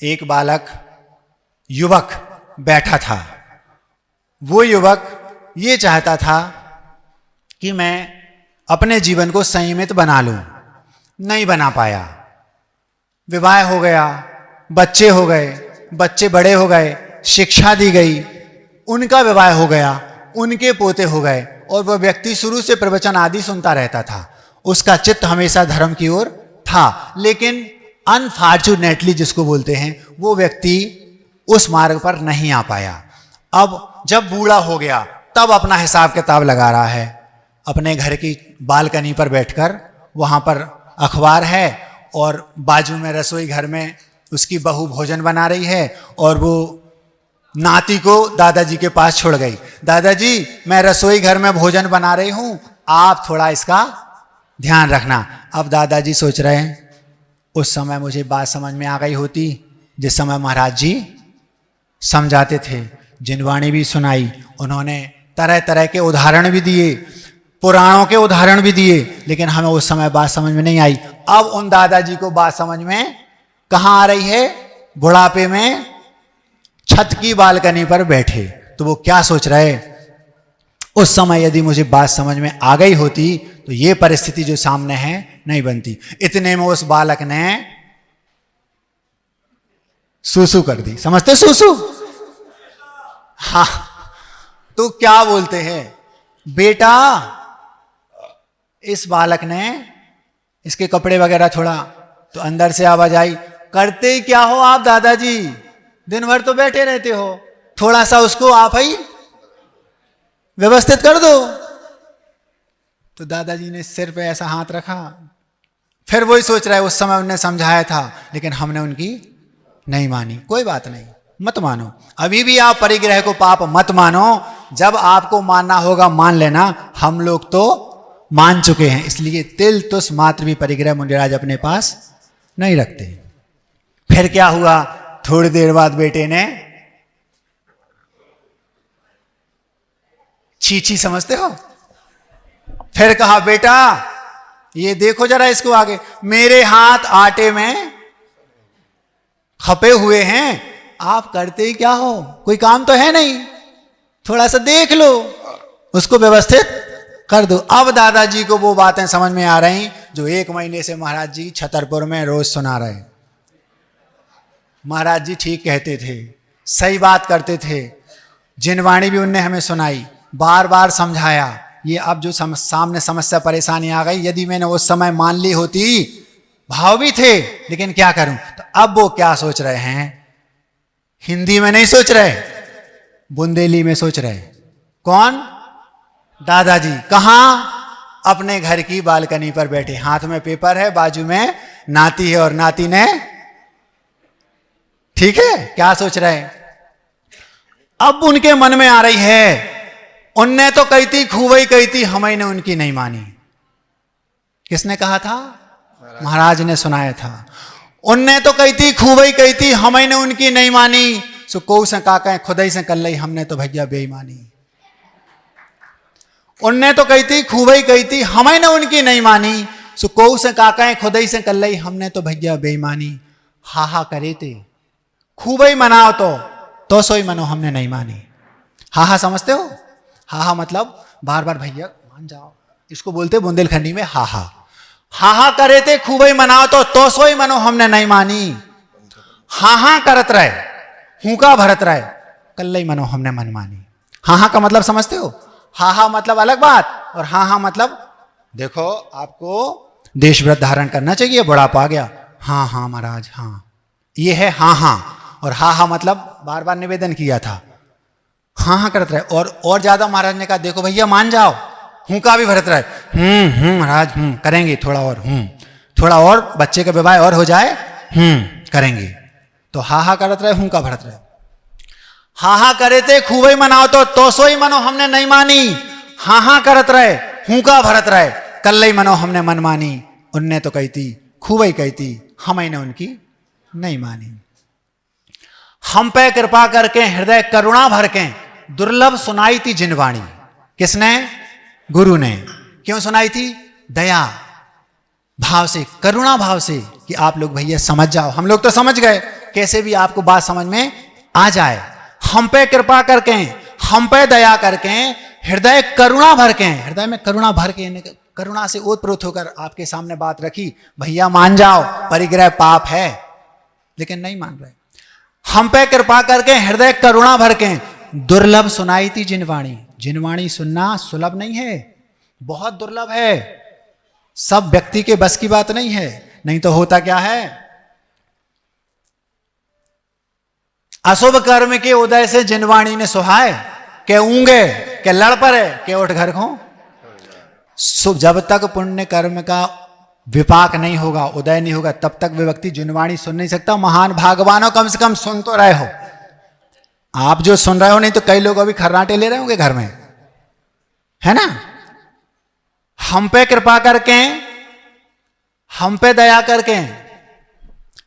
एक बालक युवक बैठा था। वो युवक ये चाहता था कि मैं अपने जीवन को संयमित बना लूं, नहीं बना पाया। विवाह हो गया, बच्चे हो गए, बच्चे बड़े हो गए, शिक्षा दी गई, उनका विवाह हो गया, उनके पोते हो गए, और वह व्यक्ति शुरू से प्रवचन आदि सुनता रहता था। उसका चित्त हमेशा धर्म की ओर था, लेकिन अनफॉर्चुनेटली जिसको बोलते हैं, वो व्यक्ति उस मार्ग पर नहीं आ पाया। अब जब बूढ़ा हो गया तब अपना हिसाब किताब लगा रहा है। अपने घर की बालकनी पर बैठकर, वहां पर अखबार है और बाजू में रसोई घर में उसकी बहू भोजन बना रही है, और वो नाती को दादाजी के पास छोड़ गई। दादाजी, मैं रसोई घर में भोजन बना रही हूं, आप थोड़ा इसका ध्यान रखना। अब दादाजी सोच रहे हैं, उस समय मुझे बात समझ में आ गई होती जिस समय महाराज जी समझाते थे, जिनवाणी भी सुनाई, उन्होंने तरह तरह के उदाहरण भी दिए, पुराणों के उदाहरण भी दिए, लेकिन हमें उस समय बात समझ में नहीं आई। अब उन दादाजी को बात समझ में कहां आ रही है? बुढ़ापे में छत की बालकनी पर बैठे। तो वो क्या सोच रहे, उस समय यदि मुझे बात समझ में आ गई होती तो ये परिस्थिति जो सामने है नहीं बनती। इतने में उस बालक ने सूसू कर दी। समझते सूसू? हाँ, तो क्या बोलते हैं, बेटा, इस बालक ने इसके कपड़े वगैरह थोड़ा, तो अंदर से आवाज आई, करते ही क्या हो आप दादाजी, दिन भर तो बैठे रहते हो, थोड़ा सा उसको आप ही व्यवस्थित कर दो। तो दादाजी ने सिर पे ऐसा हाथ रखा। फिर वही सोच रहा है, उस समय उन्होंने समझाया था लेकिन हमने उनकी नहीं मानी। कोई बात नहीं, मत मानो, अभी भी आप परिग्रह को पाप मत मानो। जब आपको मानना होगा मान लेना, हम लोग तो मान चुके हैं, इसलिए तिल तुस मात्र भी परिग्रह मुंडेराज अपने पास नहीं रखते। फिर क्या हुआ, थोड़ी देर बाद बेटे ने चीची, समझते हो, फिर कहा, बेटा ये देखो जरा इसको आगे, मेरे हाथ आटे में खपे हुए हैं, आप करते ही क्या हो, कोई काम तो है नहीं, थोड़ा सा देख लो, उसको व्यवस्थित कर दो। अब दादाजी को वो बातें समझ में आ रही जो 1 महीने से महाराज जी छतरपुर में रोज सुना रहे। महाराज जी ठीक कहते थे, सही बात करते थे, जिनवाणी भी उनने हमें सुनाई, बार बार समझाया। ये अब जो सामने समस्या परेशानी आ गई, यदि मैंने उस समय मान ली होती, भाव भी थे, लेकिन क्या करूं। तो अब वो क्या सोच रहे हैं, हिंदी में नहीं सोच रहे, बुंदेली में सोच रहे। कौन? दादाजी। कहां? अपने घर की बालकनी पर बैठे, हाथ में पेपर है, बाजू में नाती है, और नाती ने, ठीक है, क्या सोच रहे हैं। अब उनके मन में आ रही है, उनने तो कही थी, खूबई कही थी, हमें ने उनकी नहीं मानी। किसने कहा था? महाराज ने सुनाया था। उनने तो कही थी, खूबई कही थी, हमें ने उनकी नहीं मानी, सो को से का कहें, खुदाई से कर ली, हमने तो भैया बेईमानी। उनने तो कही थी, खूबई कही थी, हमें ने उनकी नहीं मानी, सो को से का कहें, खुदाई से कर ली, हमने तो भैया बेईमानी। हा हा करे थे, खूबई मनाओ तो सोई मनो हमने नहीं मानी। हा हा समझते हो? हा हा मतलब बार बार भैया मान जाओ, इसको बोलते बुंदेलखंडी में हा हा। हा हा करे थे, खूबई मनाओ तो सोई मनो हमने नहीं मानी। हा हा करत रहे, हुका भरत रहे, कल्लई मनो हमने मन मानी। हा हा का मतलब समझते हो? हा हा मतलब अलग बात, और हा हा मतलब, देखो आपको देश व्रत धारण करना चाहिए, बुढ़ापा आ गया, हाँ हाँ महाराज हाँ, ये है हाँ हाँ। और हा हा मतलब बार बार निवेदन किया था, हाँ हाँ करते रहे। और ज्यादा महाराज ने कहा, देखो भैया मान जाओ, हूं का भी भरत रहे, महाराज करेंगे, थोड़ा और थोड़ा और, बच्चे का विवाह और हो जाए, करेंगे। तो हा हा करत रहे, हूं का भरत रहे। हा हा करे थे, खूबई मनाओ तो सोई मनो हमने नहीं मानी। हा हा करत रहे, हूं का भरत रहे, कल्लई मनो हमने मन मानी। उनने तो कही थी, खूबई कही थी, हमें ने उनकी नहीं मानी। हम पे कृपा करके हृदय करुणा भर के दुर्लभ सुनाई थी जिनवाणी। किसने? गुरु ने। क्यों सुनाई थी? दया भाव से, करुणा भाव से, कि आप लोग भैया समझ जाओ। हम लोग तो समझ गए, कैसे भी आपको बात समझ में आ जाए। हम पे कृपा करके, हम पे दया करके, हृदय करुणा भर के, हृदय में करुणा भर के, करुणा से ओतप्रोत होकर आपके सामने बात रखी, भैया मान जाओ परिग्रह पाप है, लेकिन नहीं मान रहे। हम पे कृपा करके हृदय करुणा भर के, दुर्लभ सुनाई थी जिनवाणी। जिनवाणी सुनना सुलभ नहीं है, बहुत दुर्लभ है, सब व्यक्ति के बस की बात नहीं है। नहीं तो होता क्या है, अशुभ कर्म के उदय से जिनवाणी ने सुहाए, के ऊंगे के लड़ पड़े, के उठ घर खो। जब तक पुण्य कर्म का विपाक नहीं होगा, उदय नहीं होगा, तब तक वे व्यक्ति जिनवाणी सुन नहीं सकता। महान भागवानों कम से कम सुन तो रहे हो। आप जो सुन रहे हो, नहीं तो कई लोग अभी खर्राटे ले रहे होंगे घर में, है ना। हम पे कृपा करके, हम पे दया करके,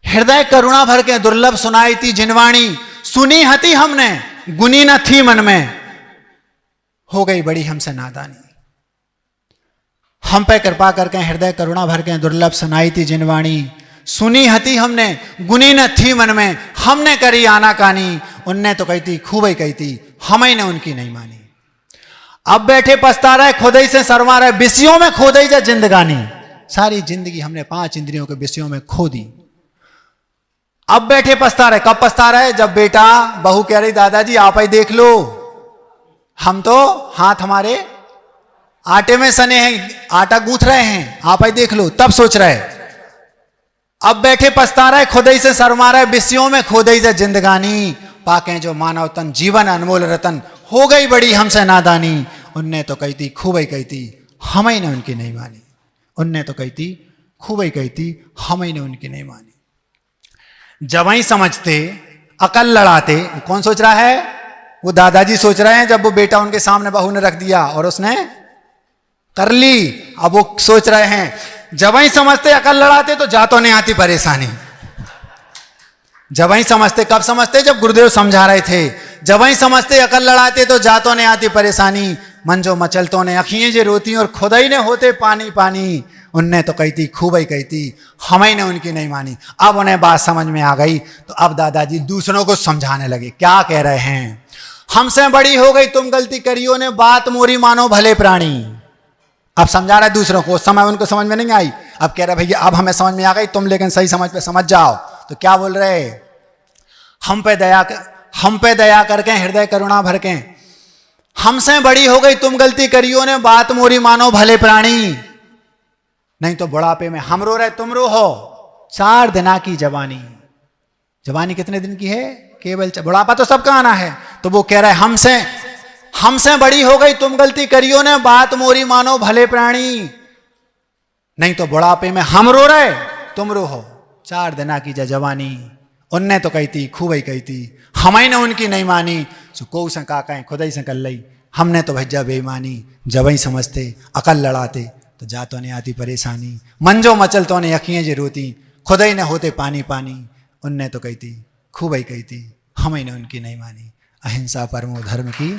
हृदय करुणा भर के, दुर्लभ सुनाई थी जिनवाणी, सुनी हती हमने, गुनी न थी मन में, हो गई बड़ी हमसे नादानी। हम पे कृपा करके, हृदय करुणा भर के, दुर्लभ सुनाई थी जिनवाणी, सुनी हती हमने, गुनी न थी मन में, हमने करी आनाकानी, उनने तो कही थी खूब ही कही थी, हमें ने उनकी नहीं मानी। अब बैठे पछता रहे, खुदई से शर्मा रहे, विषयों में खो दी जा जिंदगानी। सारी जिंदगी हमने 5 इंद्रियों के विषयों में खो दी। अब बैठे पछता रहे, कब पछता रहे, जब बेटा बहू कह रही दादाजी आप ही देख लो, हम तो हाथ हमारे आटे में सने हैं, आटा गूंथ रहे हैं, आप ही देख लो, तब सोच रहे। अब बैठे पछता रहे, खुदई से शर्मा रहे, विषयों में खो दी जा जिंदगानी, पाके जो मानव तन जीवन अनमोल रतन, हो गई बड़ी हमसे नादानी। उनने तो कही थी खूब ही कही थी, हम ही ने उनकी नहीं मानी। उनने तो कही थी खूब ही कही थी, हम ही ने उनकी नहीं मानी। जब ही समझते अकल लड़ाते, कौन सोच रहा है, वो दादाजी सोच रहे हैं। जब वो बेटा उनके सामने बहू ने रख दिया और उसने कर ली, अब वो सोच रहे हैं जब ही समझते अकल लड़ाते तो जातो नहीं आती परेशानी। जब ही समझते, कब समझते, जब गुरुदेव समझा रहे थे। जब ही समझते अकल लड़ाते तो जातो ने आती परेशानी, मन जो मचलतों ने अखियां जे रोती और खुदाई ने होते पानी पानी। उनने तो कही थी खूब ही कही थी, हम ही ने उनकी नहीं मानी। अब उन्हें बात समझ में आ गई, तो अब दादाजी दूसरों को समझाने लगे। क्या कह रहे हैं, हमसे बड़ी हो गई तुम गलती करियो ने, बात मोरी मानो भले प्राणी। अब समझा रहे दूसरों को, उस समय उनको समझ में नहीं आई। अब कह रहे भैया अब हमें समझ में आ गई, तुम लेकिन सही समझ पे समझ जाओ। तो क्या बोल रहे, हम पे दया करके, हृदय करुणा भर के, हमसे बड़ी हो गई तुम गलती करियो ने, बात मोरी मानो भले प्राणी। नहीं तो बुढ़ापे में हम रो रहे तुम रो हो, 4 दिना की जवानी। जवानी कितने दिन की है, केवल बुढ़ापा तो सबका आना है। तो वो कह रहा है हमसे बड़ी हो गई तुम गलती करियो ने, बात मोरी मानो भले प्राणी। नहीं तो बुढ़ापे में हम रो रहे तुम रो हो, 4 दिना की जवानी। उनने तो कही थी खूब ही कही थी, हम ही ने उनकी नहीं मानी। सो को का कहें खुदाई से कर लई, हमने तो भैया बेईमानी। जब ही समझते अकल लड़ाते तो जातो ने आती परेशानी, मन जो मचलतों ने अखियां जे रोती, खुदाई ने होते पानी पानी। उनने तो कही थी खूब ही कही थी, हम ही ने उनकी नहीं मानी। अहिंसा परमो धर्म की